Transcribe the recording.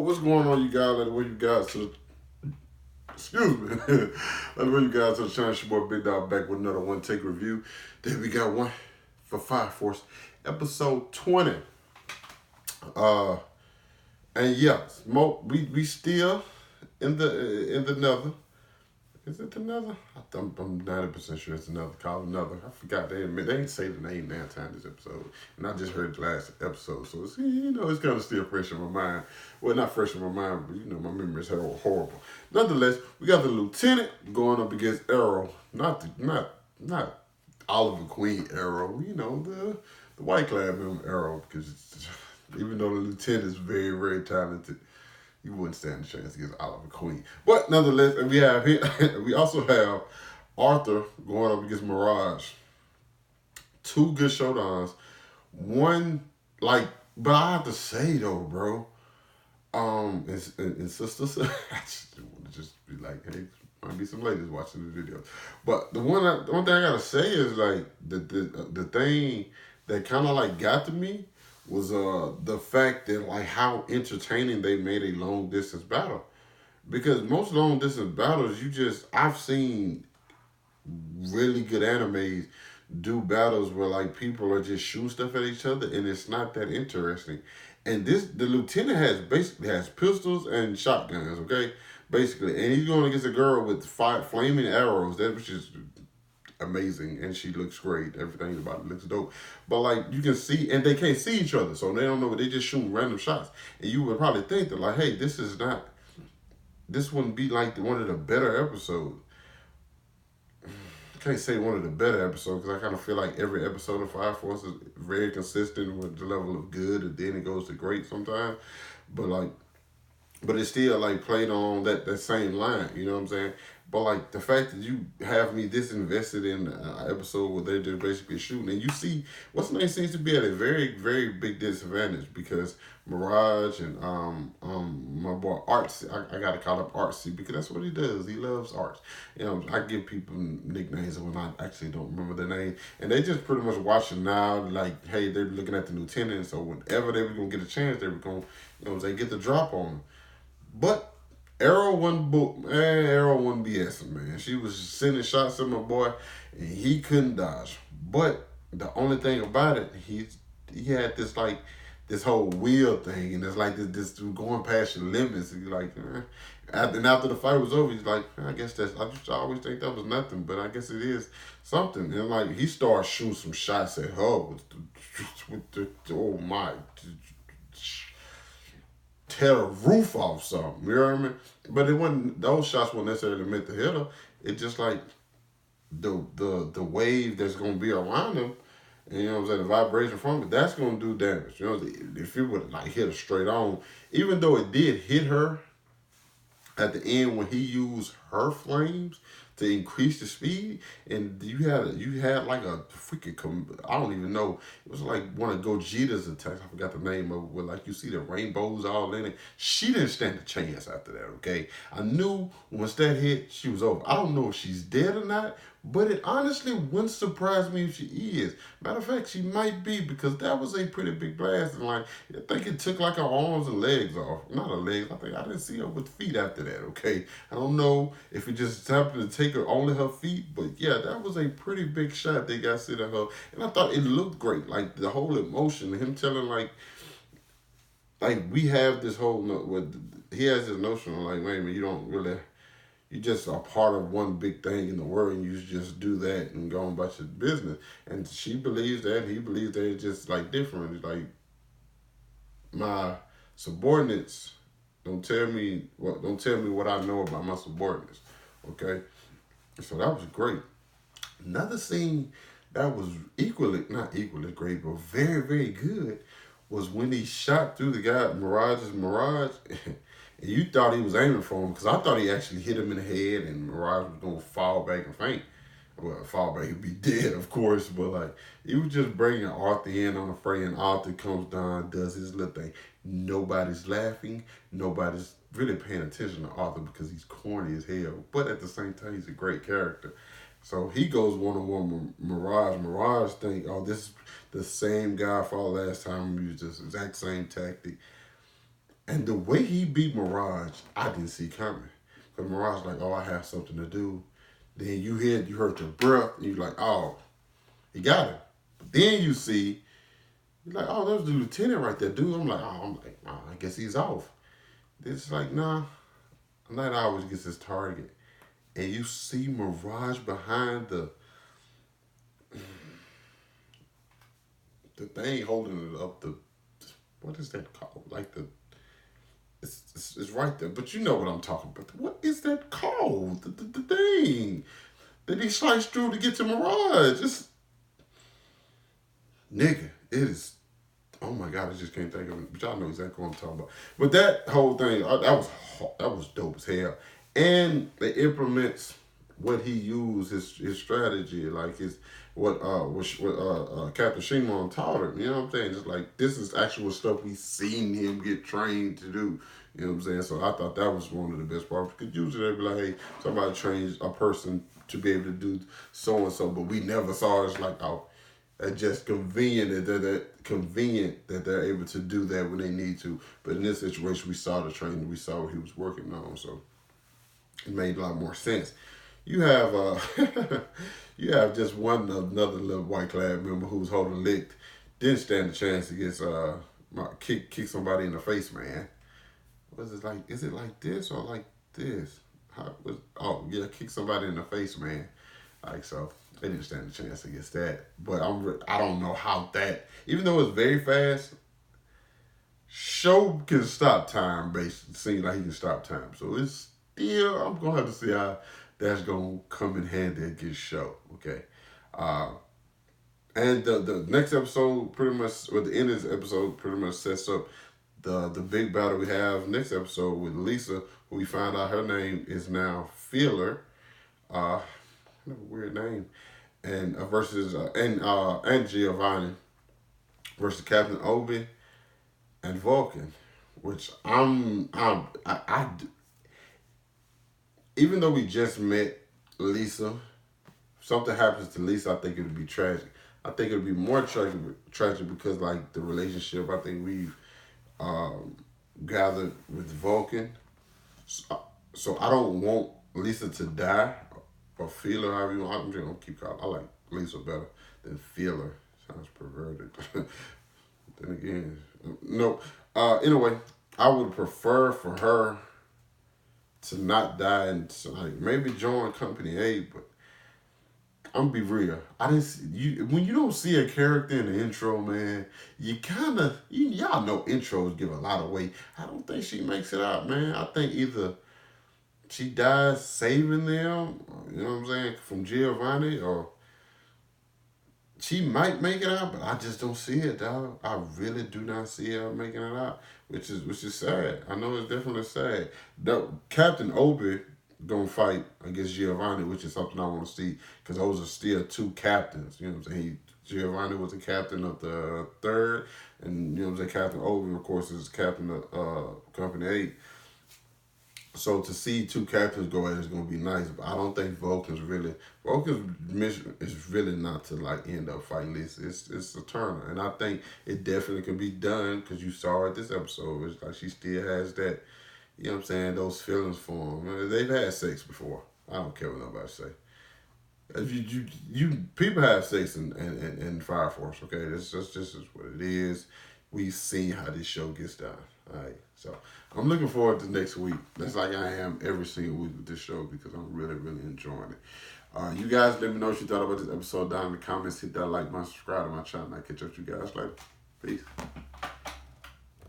what's going on, you guys? Let me welcome you guys to excuse me. Let me welcome you guys to the channel. It's your boy Big Dog back with another one take review. Then we got one for Fire Force, episode 20. Uh, and yeah, we still in the nether. Is it another? I'm 90% sure it's another. Call it another. I forgot they ain't say the name that time this episode, and I just heard the last episode, so it's it's kind of still fresh in my mind. Well, not fresh in my mind, but my memory is horrible. Nonetheless, we got the lieutenant going up against Arrow, not Oliver Queen Arrow. The white clad member Arrow, because even though the lieutenant is very very talented, you wouldn't stand a chance against Oliver Queen. But nonetheless, and we also have Arthur going up against Mirage. Two good showdowns. One, but I have to say though, bro, and sisters, I just want to just be like, hey, might be some ladies watching the video. But the one thing I gotta say is like the thing that kind of like got to me was the fact that like how entertaining they made a long distance battle. Because most long distance battles, I've seen really good animes do battles where like people are just shooting stuff at each other and it's not that interesting. And the lieutenant basically has pistols and shotguns, okay? Basically. And he's going against a girl with five flaming arrows. That was just amazing, and she looks great. Everything about it looks dope. But like you can see, and they can't see each other, so they don't know. They just shoot random shots, and you would probably think that like, hey, this wouldn't be like one of the better episodes. I can't say one of the better episodes because I kind of feel like every episode of Fire Force is very consistent with the level of good, and then it goes to great sometimes. But it's still like played on that same line, you know what I'm saying? But like the fact that you have me this invested in an episode where they're just basically shooting, and you see what's name seems to be at a very very big disadvantage because Mirage and my boy Artsy, I gotta call him Artsy because that's what he does. He loves arts. I give people nicknames when I actually don't remember their name, and they just pretty much watching now. Like, hey, they're looking at the lieutenant, so whenever they were gonna get a chance, they were gonna, they get the drop on them. But Arrow wasn't BSing, man. She was sending shots at my boy, and he couldn't dodge. But the only thing about it, he had this whole wheel thing, and it's like this going past your limits. And you're like, and after the fight was over, he's like, I guess I always think that was nothing, but I guess it is something. And like he started shooting some shots at her with the oh my. Tear the roof off something, you know what I mean? But it wasn't, those shots weren't necessarily meant to hit her. It just like the wave that's gonna be around him, and you know what I'm saying, the vibration from it, that's gonna do damage. You know, if it would like hit her straight on, even though it did hit her at the end when he used her flames to increase the speed, and you had like a freaking I don't even know, it was like one of Gogeta's attacks. I forgot the name of it. Where like you see the rainbows all in it. She didn't stand a chance after that. Okay, I knew once that hit, she was over. I don't know if she's dead or not, but it honestly wouldn't surprise me if she is. Matter of fact, she might be because that was a pretty big blast, and like I think it took like her arms and legs off. Not her legs. I didn't see her with feet after that. Okay, I don't know if it just happened to take her only her feet, but yeah, that was a pretty big shot they got sent at her, and I thought it looked great. Like the whole emotion, him telling like we have this whole he has this notion of like, wait a minute, you don't really. You just are part of one big thing in the world, and you just do that and go on about your business. And she believes that, and he believes that it's just like different. It's like my subordinates don't tell me what I know about my subordinates. Okay, so that was great. Another scene that was not equally great, but very very good was when he shot through the guy Mirage's Mirage. And you thought he was aiming for him because I thought he actually hit him in the head and Mirage was going to fall back and faint. Well, fall back, he'd be dead, of course, but like, he was just bringing Arthur in on the fray, and Arthur comes down, does his little thing. Nobody's laughing. Nobody's really paying attention to Arthur because he's corny as hell, but at the same time, he's a great character. So he goes one-on-one with Mirage. Mirage think, oh, this is the same guy I fought last time. We used this exact same tactic. And the way he beat Mirage, I didn't see coming. Because Mirage like, oh, I have something to do. Then you heard the breath, and you're like, oh, he got him. But then you see, you're like, oh, there's the lieutenant right there, dude. Oh, I guess he's off. It's like, nah, Night always gets his target. And you see Mirage behind the thing holding it up. What is that called? Like it's right there. But you know what I'm talking about. What is that called? The thing that he sliced through to get to Mirage. It's nigga. It is. Oh my God, I just can't think of it. But y'all know exactly what I'm talking about. But that whole thing, that was dope as hell. And it implements what he used, his strategy, like what Captain Shimon taught him. You know what I'm saying? It's like this is actual stuff we seen him get trained to do. You know what I'm saying? So I thought that was one of the best parts. Because usually they'd be like, hey, somebody trains a person to be able to do so and so, but we never saw it. It's like, oh, it's just convenient that they're able to do that when they need to. But in this situation, we saw the training, we saw what he was working on, so it made a lot more sense. You have you have just another little white clad member who's holding licked, didn't stand a chance against kick somebody in the face, man. Was it like? Is it like this or like this? Kick somebody in the face, man. Like so. They didn't stand a chance against that. But I don't know how that, even though it's very fast, Show can stop time, basically. It seems like he can stop time. So it's still, I'm going to have to see how that's going to come in handy against Show. Okay. And the next episode pretty much, or the end of this episode pretty much sets up the big battle we have next episode with Lisa, who we find out her name is now Feeler. A weird name. And versus and Giovanni versus Captain Obi and Vulcan, which I even though we just met Lisa, if something happens to Lisa, I think it would be tragic. I think it would be more tragic because like the relationship I think we've gathered with Vulcan. So I don't want Lisa to die or feel her, however you want. I'm just gonna keep calling. I like Lisa better than feel her. Sounds perverted. Then again, no. Anyway, I would prefer for her to not die and like maybe join Company A, but I'm gonna be real. I didn't see you when you don't see a character in the intro, man. You kind of y'all know intros give a lot away. I don't think she makes it out, man. I think either she dies saving them, you know what I'm saying, from Giovanni, or she might make it out, but I just don't see it, dog. I really do not see her making it out, which is sad. I know it's definitely sad. Captain Obi gonna fight against Giovanni, which is something I want to see, because those are still two captains. You know what I'm saying? Giovanni was the captain of the 3rd, and you know what I'm saying, Captain Obi, of course, is captain of Company 8. So to see two captains go at it is gonna be nice, but I don't think Vulcan's mission is really not to like end up fighting Lisa. It's a Turner, and I think it definitely can be done because you saw it this episode. It's like she still has that, you know what I'm saying, those feelings for him. They've had sex before. I don't care what nobody say. If you people have sex in Fire Force, okay? This is what it is. We've seen how this show gets done. All right, so I'm looking forward to next week. That's like I am every single week with this show because I'm really, really enjoying it. You guys, let me know what you thought about this episode down in the comments. Hit that like button, subscribe to my channel. I'll catch up with you guys later. Peace.